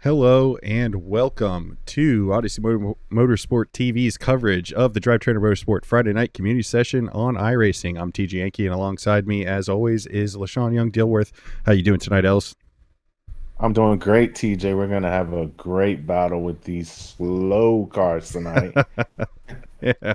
Hello and welcome to Odyssey Motorsport TV's coverage of the DriveTrainer Motorsport Friday night community session on iRacing. I'm TG Yankee, and alongside me, as always, is Lesean Young-Dilworth. How you doing tonight, Els? I'm doing great, TJ. We're going to have a great battle with these slow cars tonight. Yeah.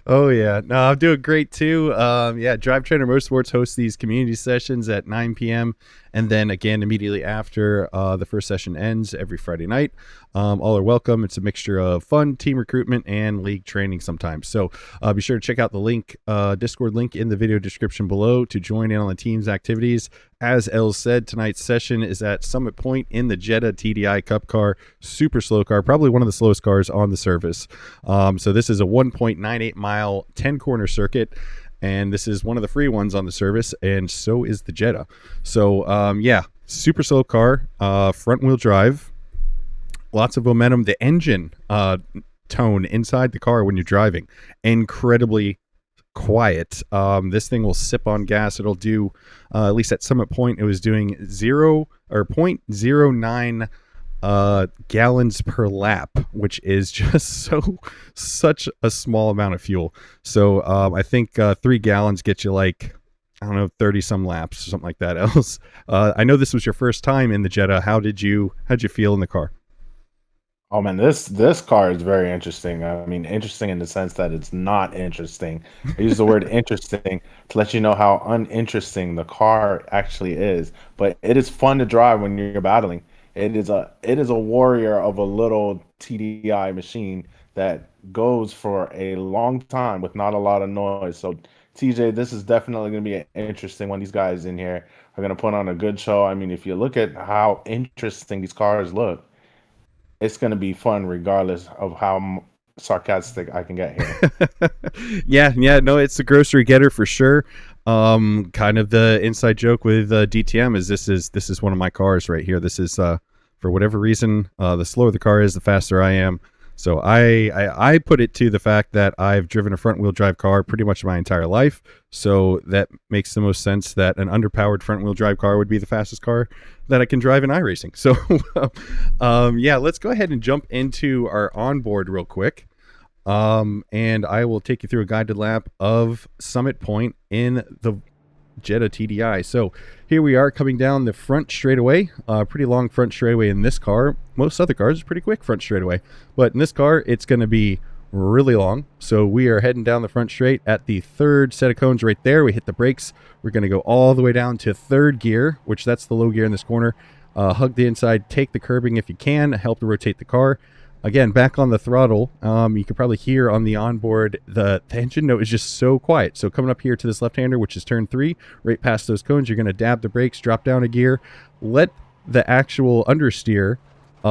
Oh, yeah. No, I'm doing great, too. DriveTrainer Motorsports hosts these community sessions at 9 p.m. and then again immediately after the first session ends every Friday night. All are welcome. It's a mixture of fun, team recruitment, and league training sometimes. So be sure to check out the link, Discord link in the video description below to join in on the team's activities. As Els said, tonight's session is at Summit Point in the Jetta TDI Cup car. Super slow car, probably one of the slowest cars on the service. So this is a 1.98 mile 10 corner circuit, and this is one of the free ones on the service, and so is the Jetta. So super slow car, front wheel drive, lots of momentum. The engine tone inside the car when you're driving, incredibly quiet. This thing will sip on gas. It'll do at least at Summit Point it was doing 0.09 gallons per lap, which is just such a small amount of fuel. So I think 3 gallons get you like, I don't know, 30 some laps or something like that. Else I know this was your first time in the Jetta. How'd you feel in the car? Oh man, this car is very interesting. I mean, interesting in the sense that it's not interesting. I use the word interesting to let you know how uninteresting the car actually is. But it is fun to drive when you're battling. It is a warrior of a little TDI machine that goes for a long time with not a lot of noise. So TJ, this is definitely going to be an interesting one. These guys in here are going to put on a good show. I mean, if you look at how interesting these cars look, it's going to be fun regardless of how sarcastic I can get here. No, it's the grocery getter for sure. Kind of the inside joke with DTM is this is one of my cars right here. This is for whatever reason, the slower the car is, the faster I am. So I put it to the fact that I've driven a front wheel drive car pretty much my entire life. So that makes the most sense that an underpowered front wheel drive car would be the fastest car that I can drive in iRacing. So let's go ahead and jump into our onboard real quick. And I will take you through a guided lap of Summit Point in the Jetta TDI. So here we are coming down the front straightaway, pretty long front straightaway in this car. Most other cars are pretty quick front straightaway, but in this car it's going to be really long. So we are heading down the front straight at the third set of cones right there. We hit the brakes. We're going to go all the way down to third gear, which that's the low gear in this corner. Hug the inside, take the curbing if you can, help to rotate the car. Again, back on the throttle, you can probably hear on the onboard, the engine note is just so quiet. So coming up here to this left-hander, which is turn 3, right past those cones, you're going to dab the brakes, drop down a gear, let the actual understeer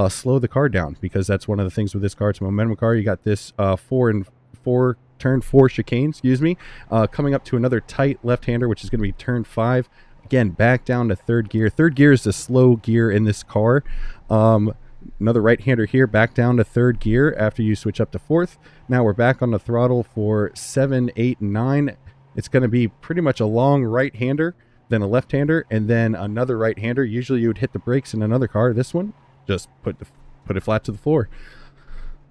slow the car down, because that's one of the things with this car. It's a momentum car. You got this turn 4 chicane, coming up to another tight left-hander, which is going to be turn 5. Again, back down to third gear. Third gear is the slow gear in this car. Another right-hander here, back down to third gear after you switch up to fourth. Now we're back on the throttle for 7, 8, and 9. It's going to be pretty much a long right-hander, then a left-hander, and then another right-hander. Usually you would hit the brakes in another car. This one, just put it flat to the floor.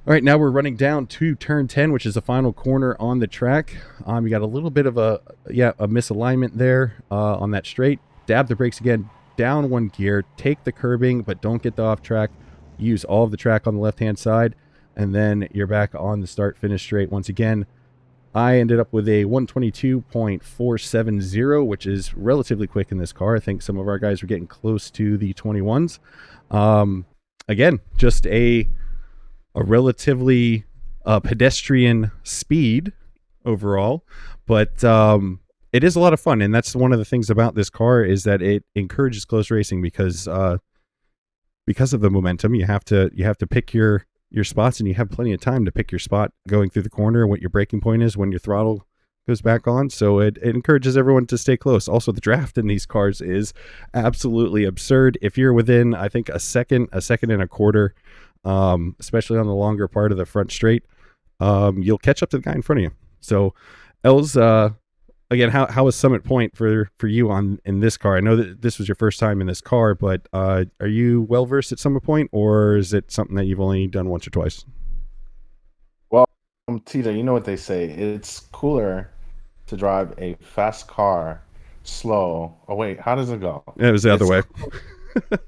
All right, now we're running down to turn 10, which is the final corner on the track. You got a little bit of a misalignment there on that straight. Dab the brakes again, down one gear, take the curbing, but don't get the off track. Use all of the track on the left-hand side, and then you're back on the start-finish straight once again. I ended up with a 122.470, which is relatively quick in this car. I think some of our guys were getting close to the 21s. Again, just a relatively pedestrian speed overall, but it is a lot of fun, and that's one of the things about this car is that it encourages close racing because of the momentum. You have to pick your spots, and you have plenty of time to pick your spot going through the corner, what your braking point is when your throttle goes back on. So it encourages everyone to stay close. Also, the draft in these cars is absolutely absurd. If you're within, I think, a second and a quarter, especially on the longer part of the front straight, you'll catch up to the guy in front of you. So Els, again, how was Summit Point for you on in this car? I know that this was your first time in this car, but are you well versed at Summit Point, or is it something that you've only done once or twice? Well, TJ, you know what they say. It's cooler to drive a fast car slow. Oh wait, how does it go? It was the other It's way.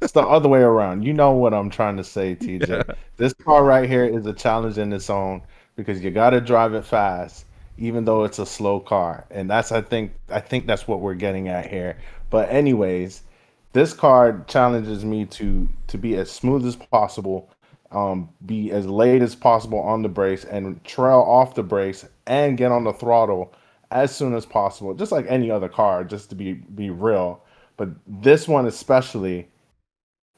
it's the other way around. You know what I'm trying to say, TJ. Yeah. This car right here is a challenge in its own because you got to drive it fast, even though it's a slow car. And that's I think that's what we're getting at here. But anyways, this car challenges me to be as smooth as possible, be as late as possible on the brakes, and trail off the brakes and get on the throttle as soon as possible, just like any other car, just to be real. But this one especially,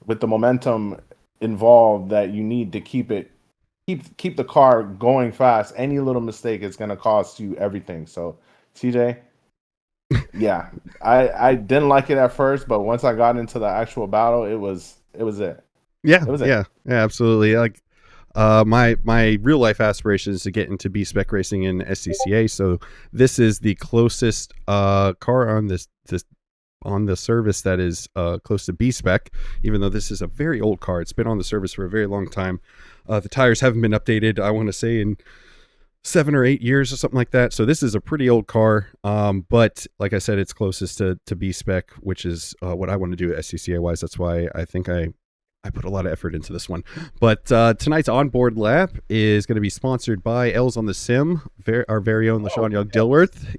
with the momentum involved that you need to keep the car going fast. Any little mistake is going to cost you everything. So, TJ, yeah, I didn't like it at first, but once I got into the actual battle, it was Yeah, it was it. yeah, yeah, absolutely. Like, my real life aspiration is to get into B spec racing in SCCA. So this is the closest car on this on the service that is close to B spec. Even though this is a very old car, it's been on the service for a very long time. The tires haven't been updated, I want to say, in 7 or 8 years or something like that. So this is a pretty old car. But like I said, it's closest to B spec, which is what I want to do SCCA wise. That's why I think I put a lot of effort into this one. But tonight's onboard lap is going to be sponsored by Els on the Sim, our very own Lesean Young-Dilworth.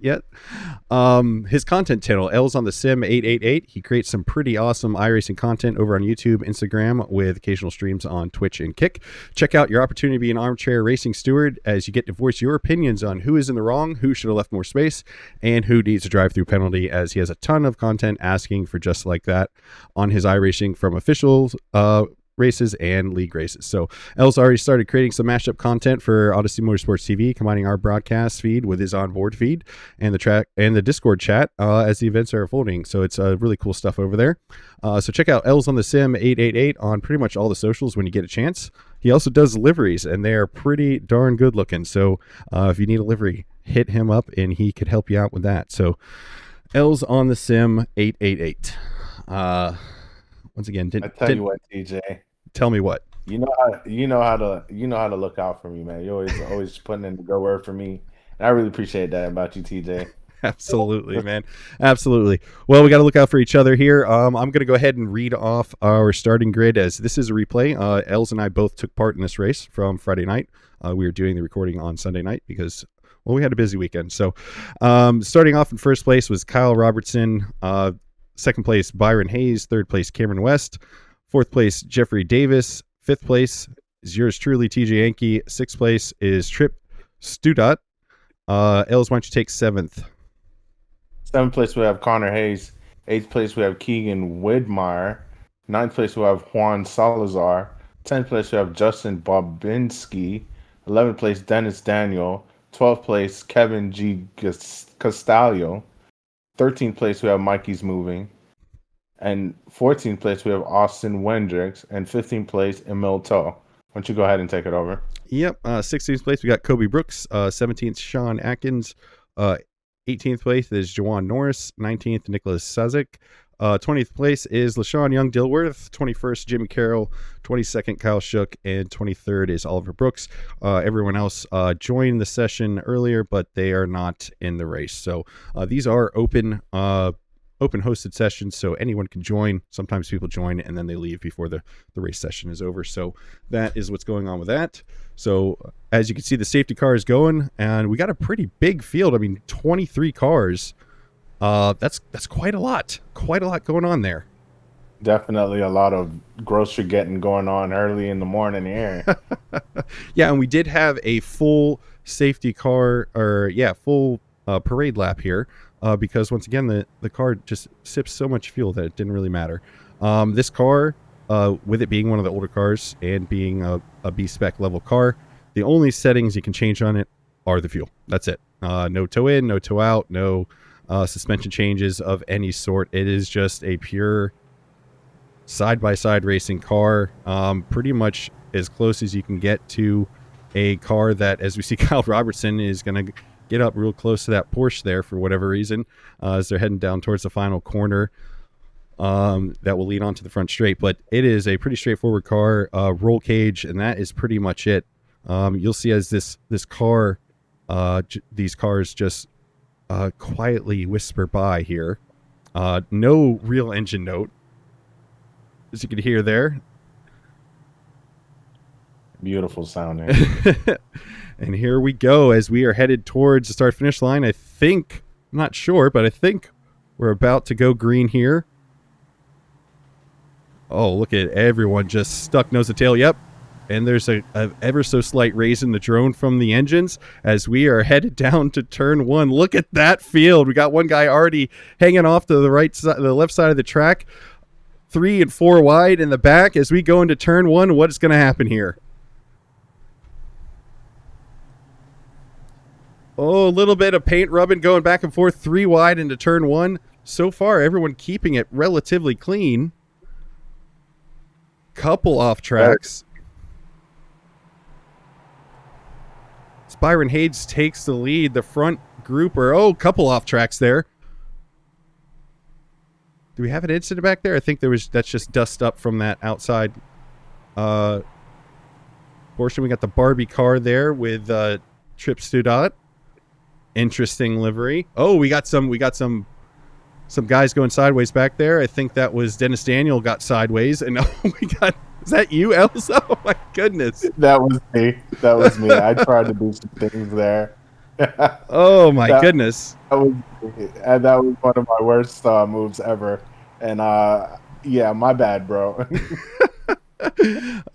His content channel, Els on the Sim 888. He creates some pretty awesome iRacing content over on YouTube, Instagram, with occasional streams on Twitch and Kick. Check out your opportunity to be an armchair racing steward as you get to voice your opinions on who is in the wrong, who should have left more space, and who needs a drive-through penalty, as he has a ton of content asking for just like that on his iRacing from officials, races and league races. So Els already started creating some mashup content for Odyssey Motorsports TV, combining our broadcast feed with his onboard feed and the track and the Discord chat as the events are unfolding. So it's really cool stuff over there. So check out Els on the Sim 888 on pretty much all the socials when you get a chance. He also does liveries, and they are pretty darn good looking. So if you need a livery, hit him up and he could help you out with that. So Els on the Sim 888. Once again, I tell you what, TJ. tell me what. You know how to look out for me, man. You're always putting in the good word for me. And I really appreciate that about you, TJ. Absolutely, man. Absolutely. Well, we got to look out for each other here. I'm going to go ahead and read off our starting grid, as this is a replay. Els and I both took part in this race from Friday night. We were doing the recording on Sunday night because, well, we had a busy weekend. So starting off in first place was Kyle Robertson. Second place, Byron Hayes. Third place, Cameron West. Fourth place, Jeffrey Davis. Fifth place is yours truly, TJ Yankee. Sixth place is Trip Studot. Els, why don't you take seventh? Seventh place we have Connor Hayes. Eighth place we have Keegan Widmeyer. Ninth place we have Juan Salazar. 10th place we have Justin Bobinski. 11th place Dennis Daniel. 12th place Kevin G. Castallo. 13th place we have Mikey's Moving. And 14th place we have Austin Wendricks. And 15th place Emil Toe. Why don't you go ahead and take it over? Yep. 16th place we got Kobe Brooks. 17th Sean Atkins. 18th place is Jawan Norris. 19th Nicholas Sazik. 20th place is LaShawn Young-Dilworth. 21st Jimmy Carroll. 22nd Kyle Shook, and 23rd is Oliver Brooks. Everyone else joined the session earlier, but they are not in the race. So these are open hosted sessions, so anyone can join. Sometimes people join and then they leave before the race session is over. So that is what's going on with that. So as you can see, the safety car is going, and we got a pretty big field. I mean, 23 cars. That's quite a lot going on there. Definitely a lot of grocery getting going on early in the morning here. Yeah, and we did have a full safety car, full parade lap here, because once again the car just sips so much fuel that it didn't really matter. This car, with it being one of the older cars and being a B spec level car, the only settings you can change on it are the fuel. That's it. No tow in, no tow out, no suspension changes of any sort. It is just a pure side-by-side racing car, pretty much as close as you can get to a car that, as we see, Kyle Robertson is going to get up real close to that Porsche there for whatever reason as they're heading down towards the final corner. That will lead onto the front straight, but it is a pretty straightforward car, roll cage, and that is pretty much it. You'll see as these cars just quietly whisper by here. No real engine note, as you can hear there. Beautiful sounding. And here we go as we are headed towards the start-finish line. I'm not sure, but I think we're about to go green here. Oh, look at everyone just stuck nose to tail. Yep. And there's a ever so slight raise in the drone from the engines as we are headed down to turn 1. Look at that field. We got one guy already hanging off to the right side, the left side of the track. 3 and 4 wide in the back as we go into turn 1. What is going to happen here? Oh, a little bit of paint rubbing going back and forth. 3 wide into turn 1. So far, everyone keeping it relatively clean. Couple off tracks. Byron Hayes takes the lead. The front group are, couple off tracks there. Do we have an incident back there? I think that's just dust up from that outside portion. We got the Barbie car there with Trip Studot. Interesting livery. Oh, we got some guys going sideways back there. I think that was Dennis Daniel got sideways, and is that you, Els? Oh my goodness. That was me. I tried to do some things there. Oh my goodness. That was one of my worst moves ever. And yeah, my bad, bro.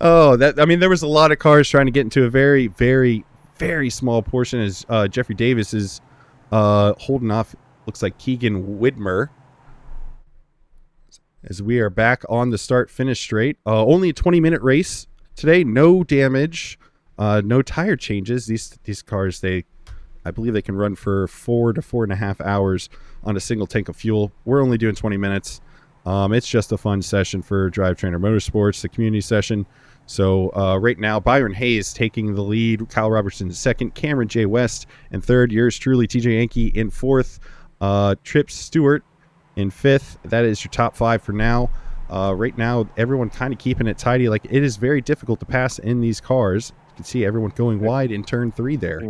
There was a lot of cars trying to get into a very, very, very small portion as Jeffrey Davis is holding off, looks like Keegan Widmer. As we are back on the start-finish straight. Only a 20-minute race today. No damage. No tire changes. These cars, I believe they can run for 4 to 4.5 hours on a single tank of fuel. We're only doing 20 minutes. It's just a fun session for DriveTrainer Motorsports, the community session. So right now, Byron Hayes taking the lead. Kyle Robertson in second. Cameron J. West in third. Yours truly, TJ Yankee in fourth. Trip Stewart in fifth. That is your top 5 for now. Right now, everyone kind of keeping it tidy. Like, it is very difficult to pass in these cars. You can see everyone going wide in turn 3 there.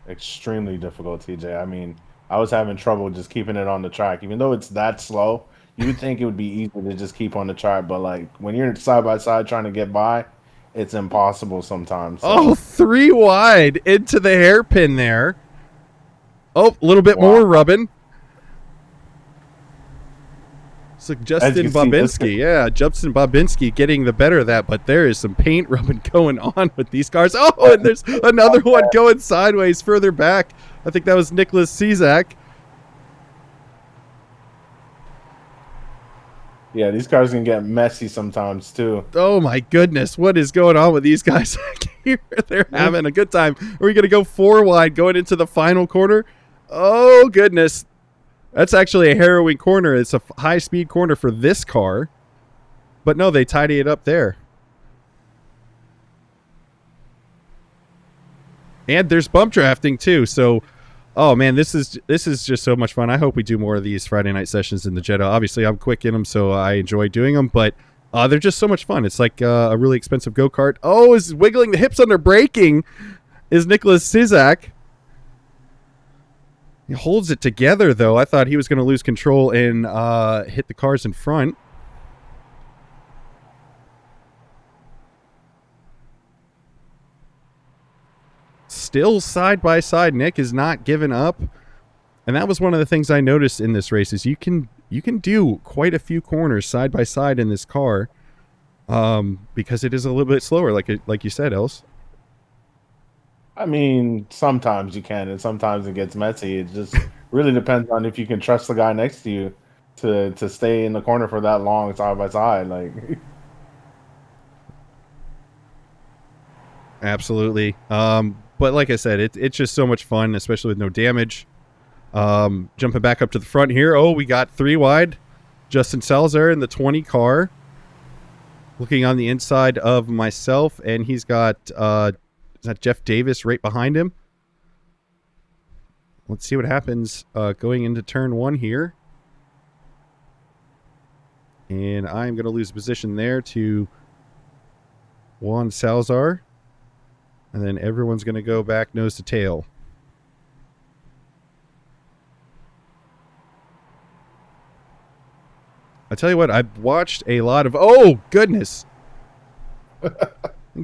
Extremely difficult, TJ. I mean, I was having trouble just keeping it on the track. Even though it's that slow, you would think it would be easy to just keep on the track. But, like, when you're side by side trying to get by, it's impossible sometimes. So. Oh, 3 wide into the hairpin there. Oh, a little bit more rubbing. So Justin Bobinski, Justin Bobinski getting the better of that, but there is some paint rubbing going on with these cars. Oh, and there's another one going sideways further back. I think that was Nicholas Cizak. Yeah, these cars can get messy sometimes too. Oh my goodness, what is going on with these guys here? They're having a good time. Are we going to go 4 wide going into the final corner? Oh goodness. That's actually a harrowing corner. It's a high-speed corner for this car. But no, they tidy it up there. And there's bump drafting too. So, oh man, this is just so much fun. I hope we do more of these Friday night sessions in the Jetta. Obviously, I'm quick in them, so I enjoy doing them. But they're just so much fun. It's like a really expensive go-kart. Oh, is wiggling the hips under braking is Nicholas Cizak. He holds it together, though. I thought he was going to lose control and hit the cars in front. Still side by side. Nick is not giving up. And that was one of the things I noticed in this race is you can do quite a few corners side by side in this car because it is a little bit slower, like you said, Els. I mean, sometimes you can, and sometimes it gets messy. It just really depends on if you can trust the guy next to you to stay in the corner for that long, side by side. Like, absolutely. But like I said, it's just so much fun, especially with no damage. Jumping back up to the front here. Oh, we got 3 wide. Justin Salazar in the 20 car. Looking on the inside of myself, and he's got. Is that Jeff Davis right behind him? let's see what happens going into turn 1 here. And I'm going to lose position there to Juan Salazar. And then everyone's going to go back nose to tail. I tell you what, I've watched a lot of... Oh, goodness.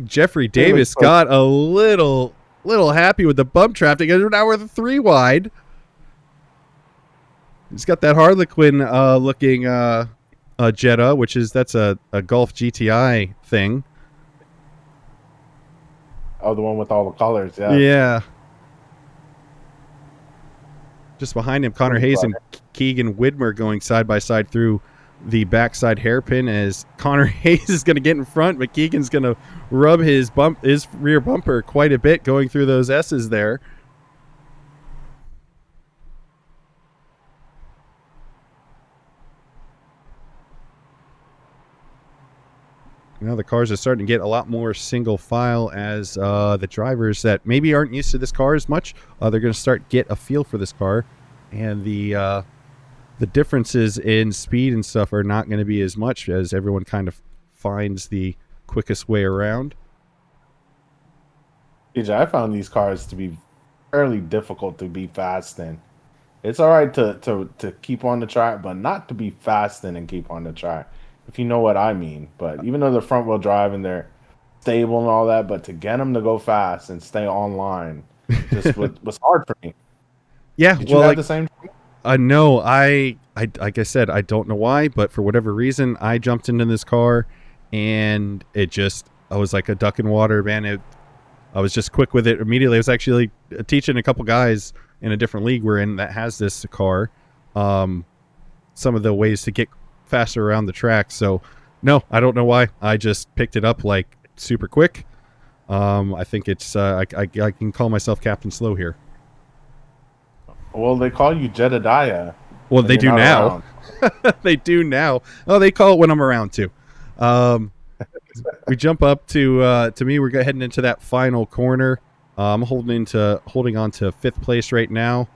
Jeffrey Davis got a little happy with the bump traffic. Now we're the 3 wide. He's got that Harlequin looking Jetta, which is that's a Golf GTI thing. Oh, the one with all the colors, yeah. Yeah. Just behind him, Connor Hayes and Keegan Widmer going side by side through the backside hairpin as Connor Hayes is going to get in front, but Keegan's going to rub his rear bumper quite a bit going through those S's there. Now the cars are starting to get a lot more single file as the drivers that maybe aren't used to this car as much, they're going to start get a feel for this car, and the differences in speed and stuff are not going to be as much as everyone kind of finds the quickest way around. TJ, I found these cars to be fairly difficult to be fast in. It's all right to keep on the track, but not to be fast in and keep on the track, if you know what I mean. But even though they're front wheel drive and they're stable and all that, but to get them to go fast and stay online just was hard for me. Yeah, Did you have the same? No, I like I said, I don't know why, but for whatever reason, I jumped into this car, and I was like a duck in water, man. I was just quick with it immediately. I was actually teaching a couple guys in a different league we're in that has this car, some of the ways to get faster around the track. So, no, I don't know why. I just picked it up like super quick. I think it's I can call myself Captain Slow here. Well, they call you Jetta TDI. Well, they do now. They do now. Oh, they call it when I'm around too. We jump up to me. We're heading into that final corner. I'm holding on to 5th place right now.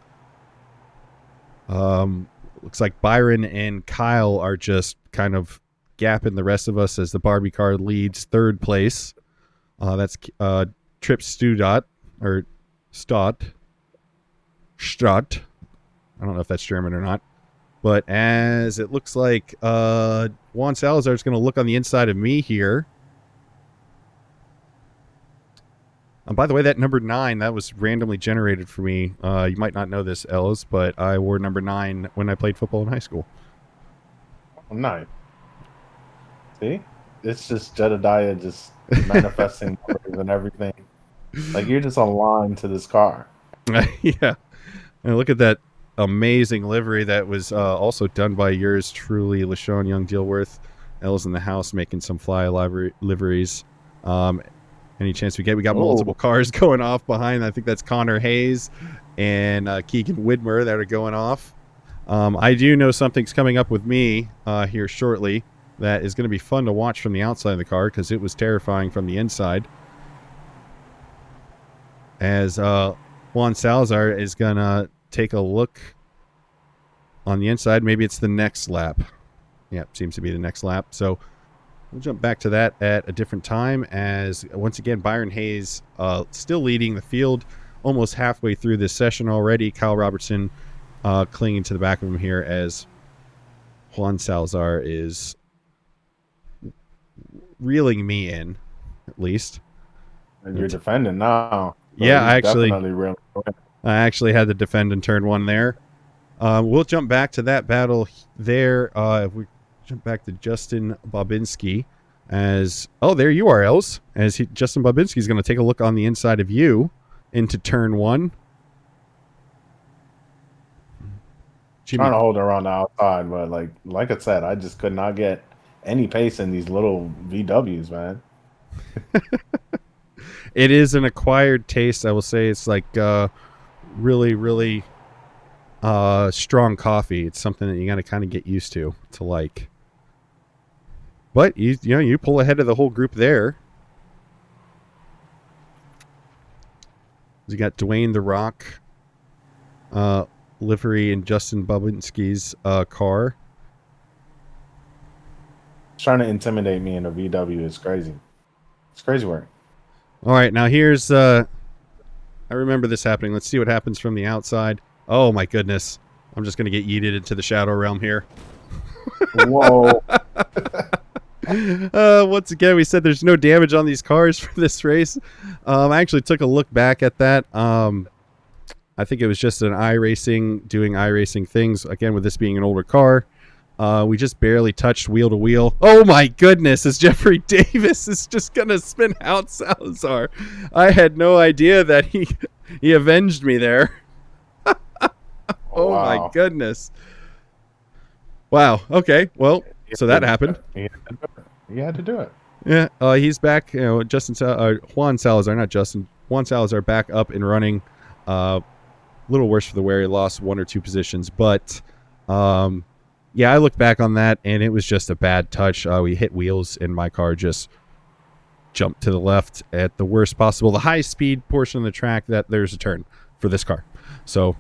Looks like Byron and Kyle are just kind of gapping the rest of us as the Barbie car leads 3rd place. That's Trip Studot or Stott. I don't know if that's German or not. But as it looks like Juan Salazar is going to look on the inside of me here. And by the way, that number 9, that was randomly generated for me. You might not know this, Ellis, but I wore number 9 when I played football in high school. Oh, nice. See? It's just Jedediah just manifesting and everything. Like, you're just aligned to this car. Yeah. And look at that amazing livery that was also done by yours truly, Lesean Young-Dilworth. Ellis in the house making some fly liveries. Any chance we get? We got multiple cars going off behind. I think that's Connor Hayes and Keegan Widmer that are going off. I do know something's coming up with me here shortly that is going to be fun to watch from the outside of the car because it was terrifying from the inside. As Juan Salazar is going to take a look on the inside. Maybe it's the next lap. Yeah, seems to be the next lap. So we'll jump back to that at a different time as, once again, Byron Hayes still leading the field almost halfway through this session already. Kyle Robertson clinging to the back of him here as Juan Salazar is reeling me in, at least. And you're defending now. So yeah, I actually had to defend in turn 1 there. We'll jump back to that battle there. If we jump back to Justin Bobinski as... Oh, there you are, Els. As Justin Bobinski is going to take a look on the inside of you into turn 1. Trying to hold her on the outside, but like I said, I just could not get any pace in these little VWs, man. It is an acquired taste, I will say. It's like really, really strong coffee. It's something that you got to kind of get used to like. But you pull ahead of the whole group there. You got Dwayne The Rock livery in Justin Bubinski's car. Trying to intimidate me in a VW is crazy. It's crazy work. All right, now here's I remember this happening. Let's see what happens from the outside. Oh my goodness. I'm just going to get yeeted into the shadow realm here. Whoa. Once again, we said there's no damage on these cars for this race. I actually took a look back at that. I think it was just an iRacing doing iRacing things. Again, with this being an older car, we just barely touched wheel to wheel. Oh my goodness, as Jeffrey Davis is just going to spin out Salazar. I had no idea that he avenged me there. Oh wow. My goodness. Wow. Okay. Well, so that happened. He had to do it. Yeah. He's back. You know, Juan Salazar, not Justin. Juan Salazar back up and running. A little worse for the wear. He lost 1 or 2 positions, but yeah, I looked back on that and it was just a bad touch. We hit wheels and my car just jumped to the left at the worst possible, the high speed portion of the track that there's a turn for this car. So,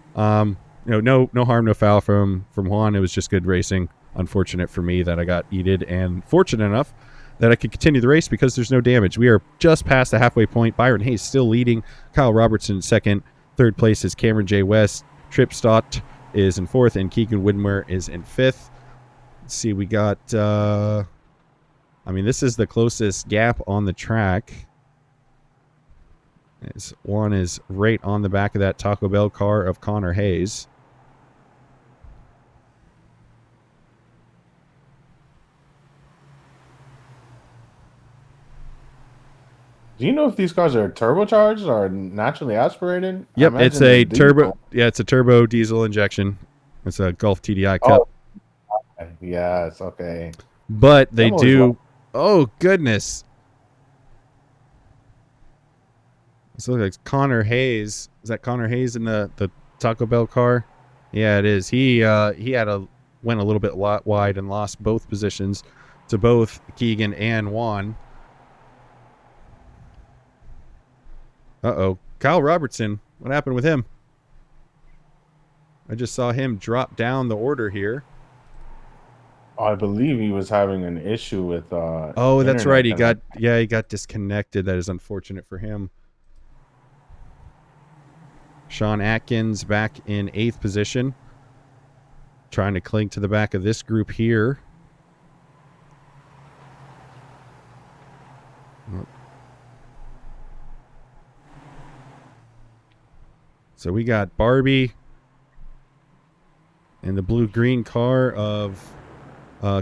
you know, no harm, no foul from Juan. It was just good racing. Unfortunate for me that I got yeeted, and fortunate enough that I could continue the race because there's no damage. We are just past the halfway point. Byron Hayes still leading. Kyle Robertson in second. Third place is Cameron J. West. Tripp Stott is in fourth, and Keegan Widmer is in fifth. Let's see, we got... I mean, this is the closest gap on the track. One is right on the back of that Taco Bell car of Connor Hayes. Do you know if these cars are turbocharged or naturally aspirated? Yep, it's a turbo. Yeah, it's a turbo diesel injection. It's a Gulf TDI Cup. Oh, yes, okay. But they do. Oh goodness! This looks like Connor Hayes. Is that Connor Hayes in the Taco Bell car? Yeah, it is. He went a little bit wide and lost both positions to both Keegan and Juan. Uh-oh. Kyle Robertson. What happened with him? I just saw him drop down the order here. I believe he was having an issue with oh, that's right. He got disconnected. That is unfortunate for him. Sean Atkins back in 8th position. Trying to cling to the back of this group here. So we got Barbie and the blue-green car of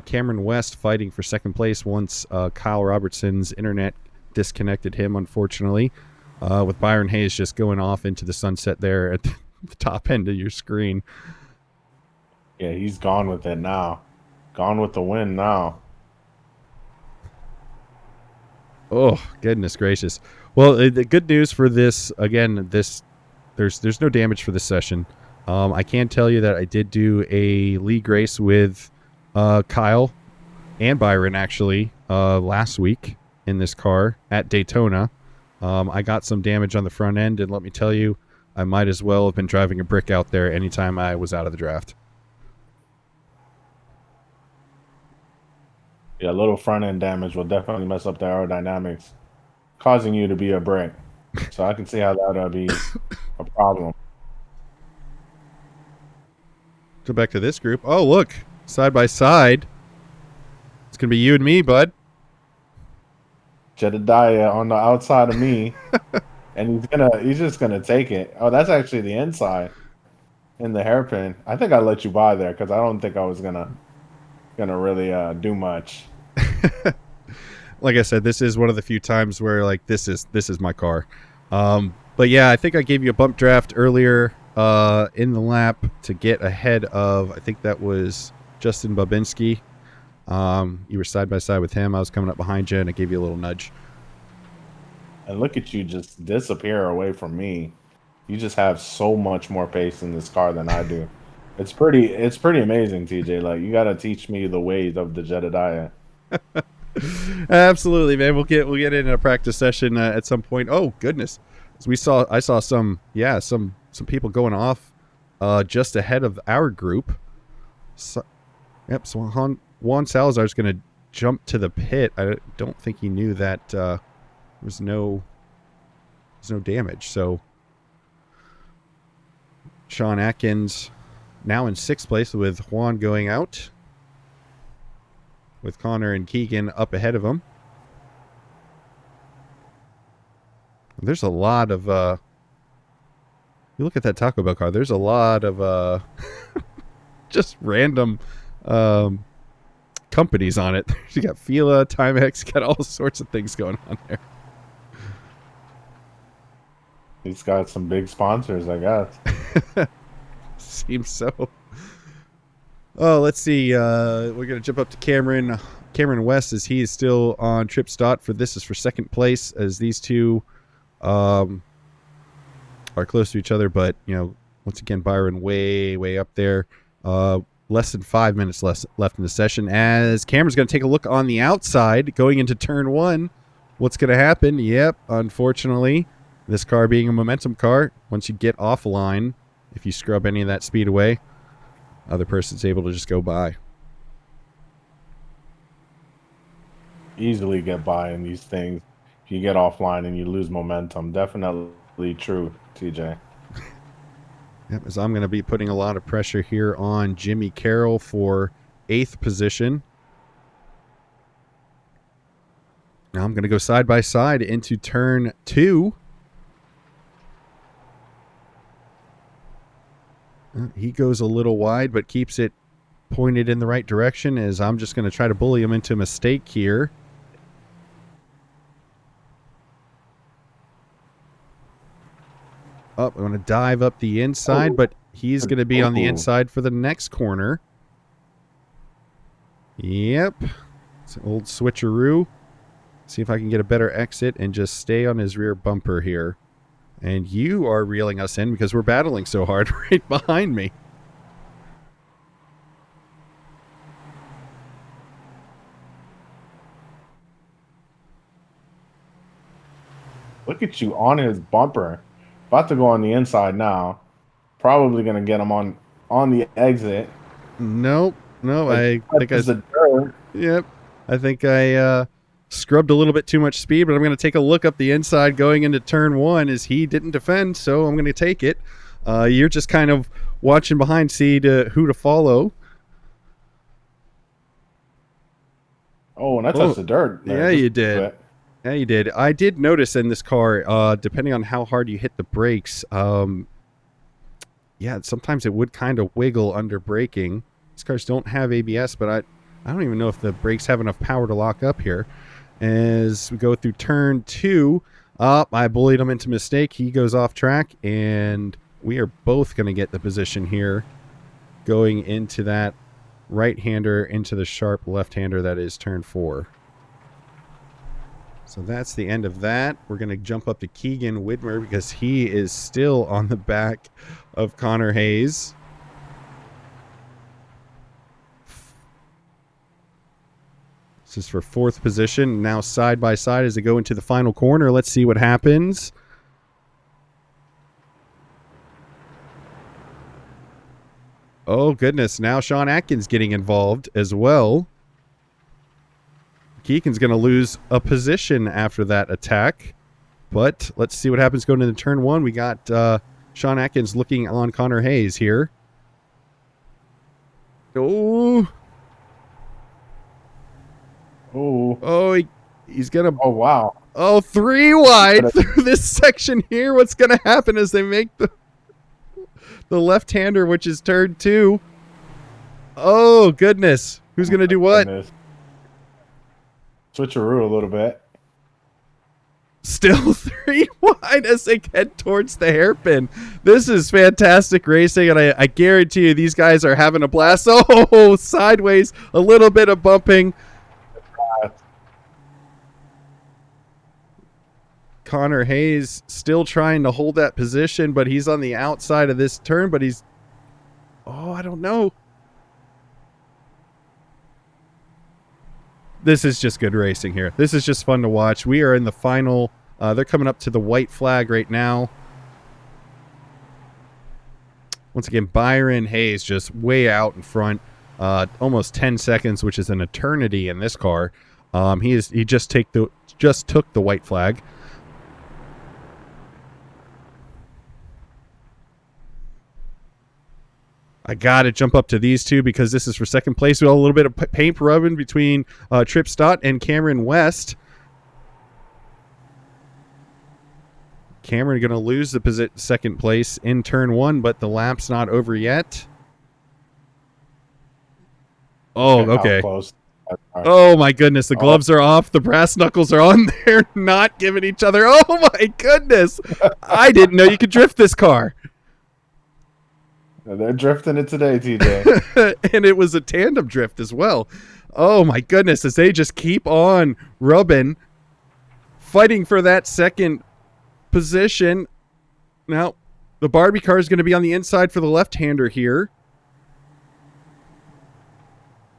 Cameron West fighting for second place once Kyle Robertson's internet disconnected him, unfortunately, with Byron Hayes just going off into the sunset there at the top end of your screen. Yeah, he's gone with it now. Gone with the win now. Oh, goodness gracious. Well, the good news for this, again, there's no damage for this session. I can tell you that I did do a league race with Kyle and Byron, actually, last week in this car at Daytona. I got some damage on the front end, and let me tell you, I might as well have been driving a brick out there anytime I was out of the draft. Yeah, a little front end damage will definitely mess up the aerodynamics, causing you to be a brick. So I can see how that would be a problem. Go back to this group. Oh, look, side by side. It's gonna be you and me, bud. Jedediah on the outside of me, and he's just gonna take it. Oh, that's actually the inside in the hairpin. I think I let you by there because I don't think I was gonna really do much. Like I said, this is one of the few times where like this is my car. But yeah, I think I gave you a bump draft earlier in the lap to get ahead of, I think that was Justin Babinski. You were side by side with him. I was coming up behind you, and I gave you a little nudge. And look at you just disappear away from me. You just have so much more pace in this car than I do. It's pretty amazing, TJ. Like, you got to teach me the ways of the Jedediah. Absolutely, man. We'll get in a practice session at some point. Oh goodness, I saw some people going off just ahead of our group. So, yep, so Juan Salazar is going to jump to the pit. I don't think he knew that there's no damage. So Sean Atkins now in 6th place with Juan going out, with Connor and Keegan up ahead of him. There's a lot of you look at that Taco Bell car, there's a lot of just random companies on it. You got Fila, Timex, got all sorts of things going on there. He's got some big sponsors, I guess. Seems so. Oh, let's see. We're going to jump up to Cameron West, as he is still on Trip Stott for this is for 2nd place, as these two are close to each other. But, you know, once again, Byron way up there. Less than 5 minutes left in the session, as Cameron's going to take a look on the outside going into turn 1. What's going to happen? Yep, unfortunately, this car being a momentum car, once you get offline, if you scrub any of that speed away, other person's able to just go by. Easily get by in these things. If you get offline and you lose momentum. Definitely true, TJ. Yep, as I'm going to be putting a lot of pressure here on Jimmy Carroll for 8th position. Now I'm going to go side by side into turn 2. He goes a little wide, but keeps it pointed in the right direction, as I'm just going to try to bully him into a mistake here. Oh, I'm going to dive up the inside, but he's going to be on the inside for the next corner. Yep. It's an old switcheroo. See if I can get a better exit and just stay on his rear bumper here. And you are reeling us in because we're battling so hard right behind me. Look at you on his bumper. About to go on the inside now. Probably going to get him on the exit. Nope. No, I think Yep. I think I scrubbed a little bit too much speed, but I'm going to take a look up the inside going into turn 1, as he didn't defend, so I'm going to take it. You're just kind of watching behind, see who to follow. Oh, and I touched the dirt. Yeah, you did. Yeah, you did. I did notice in this car, depending on how hard you hit the brakes, yeah, sometimes it would kind of wiggle under braking. These cars don't have ABS, but I don't even know if the brakes have enough power to lock up here. As we go through turn 2, I bullied him into mistake. He goes off track, and we are both going to get the position here going into that right-hander, into the sharp left-hander that is turn 4. So that's the end of that. We're going to jump up to Keegan Widmer because he is still on the back of Connor Hayes. This is for 4th position. Now side by side as they go into the final corner. Let's see what happens. Oh, goodness. Now Sean Atkins getting involved as well. Keegan's going to lose a position after that attack. But let's see what happens going into turn 1. We got Sean Atkins looking on Connor Hayes here. Oh. Oh, he's going to... Oh, wow. Oh, 3 wide through this section here. What's going to happen is they make the left-hander, which is turn 2. Oh, goodness. Who's going to do what? Goodness. Switcheroo a little bit. Still 3 wide as they head towards the hairpin. This is fantastic racing, and I guarantee you these guys are having a blast. Oh, sideways, a little bit of bumping. Connor Hayes still trying to hold that position, but he's on the outside of this turn, but he's... Oh, I don't know. This is just good racing here. This is just fun to watch. We are in the final. They're coming up to the white flag right now. Once again, Byron Hayes just way out in front, almost 10 seconds, which is an eternity in this car. He just took the white flag. I got to jump up to these two because this is for second place. We have a little bit of paint rubbing between Tripp Stott and Cameron West. Cameron going to lose the second place in turn 1, but the lap's not over yet. Oh, okay. Oh, my goodness. The gloves are off. The brass knuckles are on. They're not giving each other. Oh, my goodness. I didn't know you could drift this car. They're drifting it today, TJ. And it was a tandem drift as well. Oh, my goodness. As they just keep on rubbing, fighting for that second position. Now, the Barbie car is going to be on the inside for the left-hander here.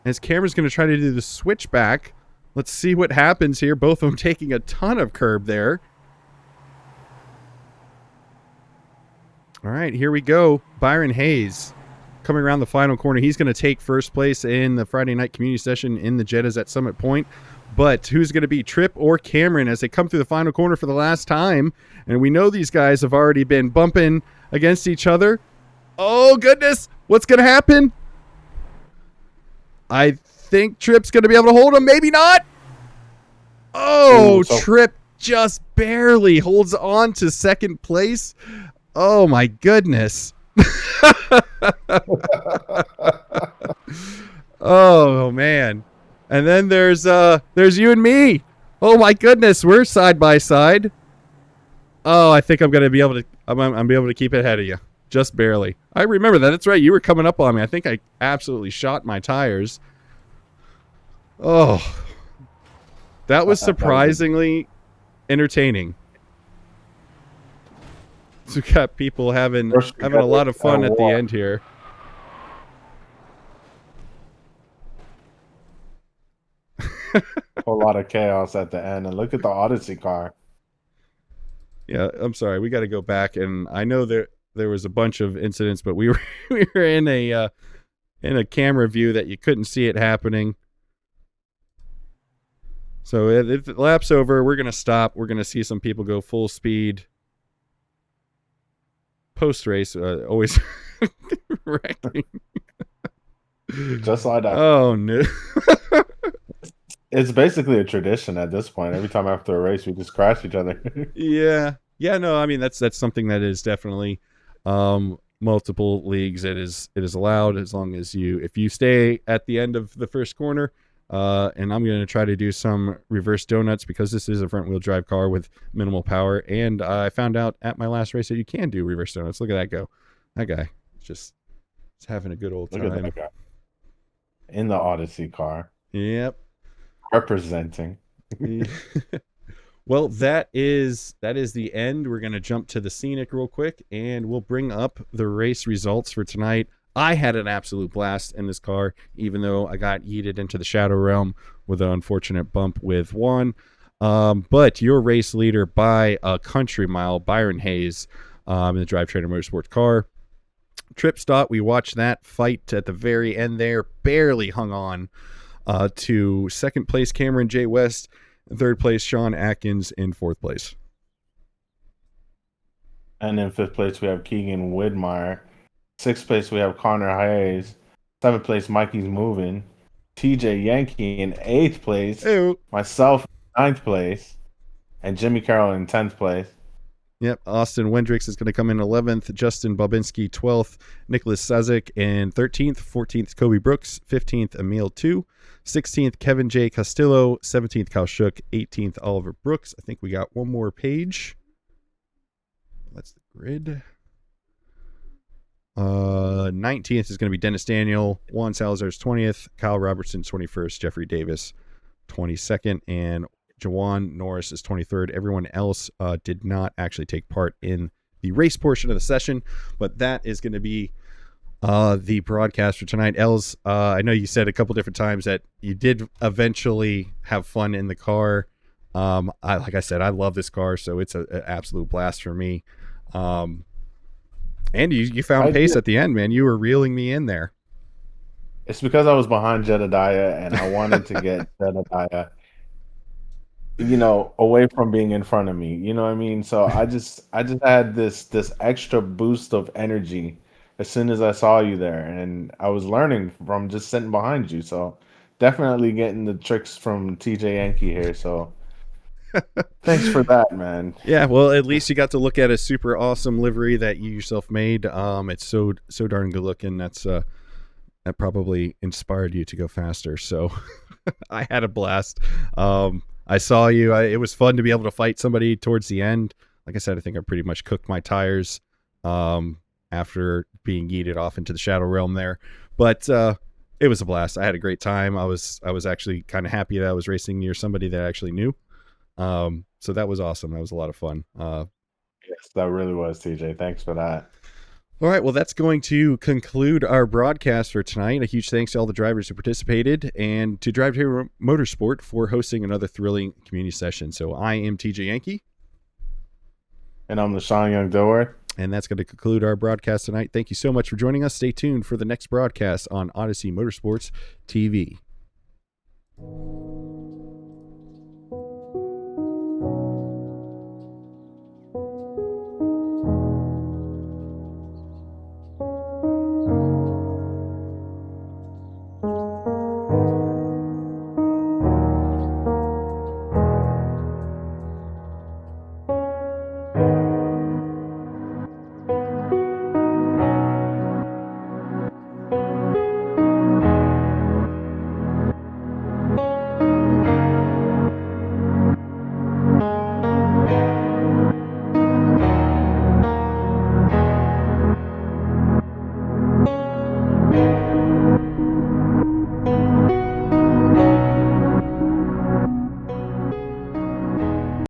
As Cameron's going to try to do the switchback. Let's see what happens here. Both of them taking a ton of curb there. All right, here we go. Byron Hayes coming around the final corner. He's going to take first place in the Friday night community session in the Jettas at Summit Point. But who's going to be Tripp or Cameron as they come through the final corner for the last time? And we know these guys have already been bumping against each other. Oh, goodness. What's going to happen? I think Tripp's going to be able to hold him. Maybe not. Oh, Tripp just barely holds on to second place. Oh, my goodness. Oh, man. And then there's you and me. Oh, my goodness. We're side by side. Oh, I think I'm going to be able to I'm be able to keep it ahead of you. Just barely. I remember that. That's right. You were coming up on me. I think I absolutely shot my tires. Oh. That was surprisingly entertaining. So we got people having a lot of fun at the end here. A whole lot of chaos at the end. And look at the Odyssey car. Yeah, I'm sorry. We got to go back, and I know there was a bunch of incidents, but we were in a camera view that you couldn't see it happening. So if the lap's over, we're gonna stop. We're gonna see some people go full speed. Post race, always wrecking. Just like that. Oh no. It's basically a tradition at this point. Every time after a race, we just crash each other. Yeah. No. I mean, that's something that is definitely multiple leagues. It is allowed as long as if you stay at the end of the first corner. And I'm going to try to do some reverse donuts because this is a front wheel drive car with minimal power. And I found out at my last race that you can do reverse donuts. Look at that go. That guy is having a good old time. Look at that guy. In the Odyssey car. Yep. Representing. Well, that is the end. We're going to jump to the scenic real quick, and we'll bring up the race results for tonight. I had an absolute blast in this car, even though I got yeeted into the shadow realm with an unfortunate bump with one. But your race leader by a country mile, Byron Hayes, in the DriveTrainer Motorsport car. Tripp Stott, we watched that fight at the very end there, barely hung on to second place Cameron J. West, and third place Sean Atkins in fourth place. And in fifth place, we have Keegan Widmeyer. Sixth place, we have Connor Hayes. Seventh place, Mikey's Moving. TJ Yankee in eighth place. Ew. Myself in ninth place. And Jimmy Carroll in 10th place. Yep, Austin Wendricks is going to come in 11th. Justin Babinski 12th. Nicholas Sazik in 13th. 14th, Kobe Brooks. 15th, Emil 2. 16th, Kevin J. Castillo. 17th, Kyle Shook. 18th, Oliver Brooks. I think we got one more page. That's the grid. 19th is going to be Dennis Daniel. Juan Salazar's 20th. Kyle Robertson 21st. Jeffrey Davis 22nd. And Jawan Norris is 23rd. Everyone else did not actually take part in the race portion of the session, but that is going to be the broadcast for tonight. Els, I know you said a couple different times that you did eventually have fun in the car. Like I said, I love this car, so it's an absolute blast for me. And you found I pace did. at the end, man. You were reeling me in there. It's because I was behind Jedediah and I wanted to get Jedediah, away from being in front of me. You know what I mean? So I just had this extra boost of energy as soon as I saw you there, and I was learning from just sitting behind you. So definitely getting the tricks from TJ Yankee here. So thanks for that, man. Yeah, well, at least you got to look at a super awesome livery that you yourself made. It's so darn good looking. That probably inspired you to go faster. So I had a blast. I saw you. It was fun to be able to fight somebody towards the end. Like I said, I think I pretty much cooked my tires after being yeeted off into the shadow realm there. But it was a blast. I had a great time. I was actually kind of happy that I was racing near somebody that I actually knew. So that was awesome. That was a lot of fun. Yes, that really was, TJ. Thanks for that. All right, well, that's going to conclude our broadcast for tonight. A huge thanks to all the drivers who participated and to DriveTrainer Motorsport for hosting another thrilling community session. So I am TJ Yankee. And I'm Lesean Young-Dilworth. And that's going to conclude our broadcast tonight. Thank you so much for joining us. Stay tuned for the next broadcast on Odyssey Motorsports TV.